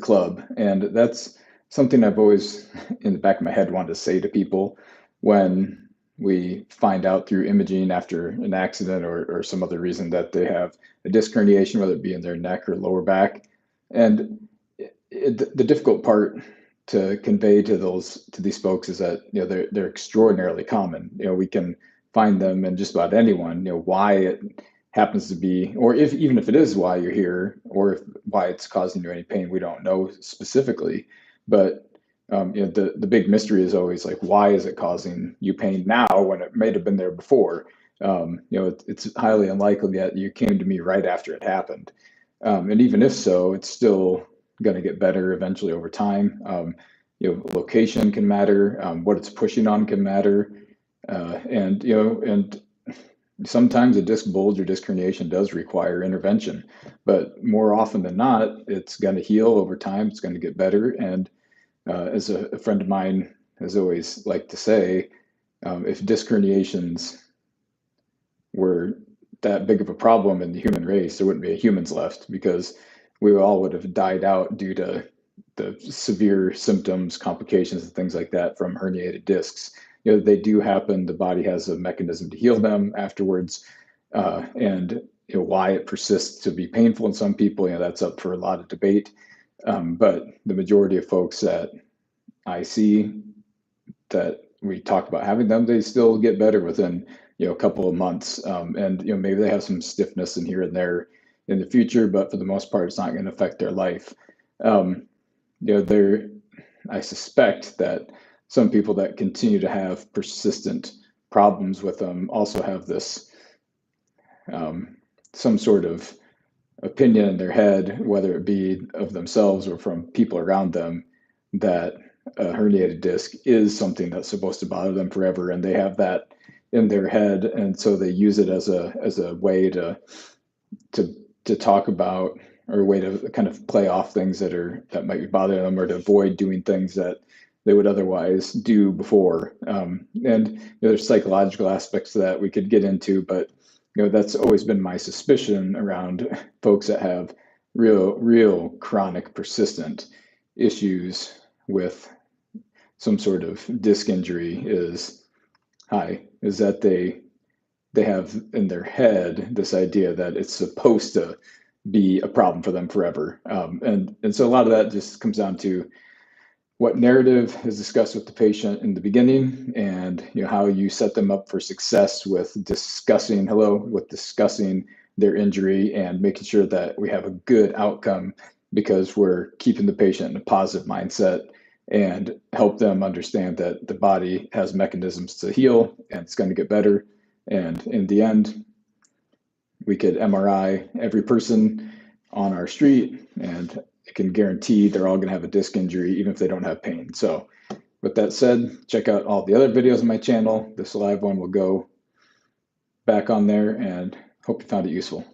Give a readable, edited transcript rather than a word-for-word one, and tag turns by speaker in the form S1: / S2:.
S1: club. And that's something I've always, in the back of my head, wanted to say to people when we find out through imaging after an accident or some other reason that they have a disc herniation, whether it be in their neck or lower back. And the difficult part to convey to these folks is that they're extraordinarily common. We can find them in just about anyone. Why it happens to be, or if even if it is why you're here, or why it's causing you any pain, we don't know specifically. But the big mystery is always like, why is it causing you pain now when it may have been there before? It's highly unlikely that you came to me right after it happened. And even if so, it's still going to get better eventually over time. Location can matter. What it's pushing on can matter. And sometimes a disc bulge or disc herniation does require intervention, but more often than not, it's going to heal over time. It's going to get better. And as a friend of mine has always liked to say, if disc herniations were that big of a problem in the human race, there wouldn't be humans left, because we all would have died out due to the severe symptoms, complications, and things like that from herniated discs. They do happen. The body has a mechanism to heal them afterwards, and why it persists to be painful in some people, that's up for a lot of debate. But the majority of folks that I see that we talk about having them, they still get better within a couple of months, and maybe they have some stiffness in here and there in the future, but for the most part, it's not going to affect their life. I suspect that some people that continue to have persistent problems with them also have this some sort of opinion in their head, whether it be of themselves or from people around them, that a herniated disc is something that's supposed to bother them forever, and they have that in their head, and so they use it as a way to talk about, or a way to kind of play off things that might be bothering them, or to avoid doing things that they would otherwise do before. And there's psychological aspects to that we could get into, but that's always been my suspicion around folks that have real chronic persistent issues with some sort of disc injury is that they have in their head this idea that it's supposed to be a problem for them forever. And so a lot of that just comes down to what narrative is discussed with the patient in the beginning, and how you set them up for success with discussing their injury and making sure that we have a good outcome, because we're keeping the patient in a positive mindset and help them understand that the body has mechanisms to heal and it's going to get better. And in the end, we could MRI every person on our street, and it can guarantee they're all going to have a disc injury, even if they don't have pain. So with that said, check out all the other videos on my channel. This live one will go back on there, and hope you found it useful.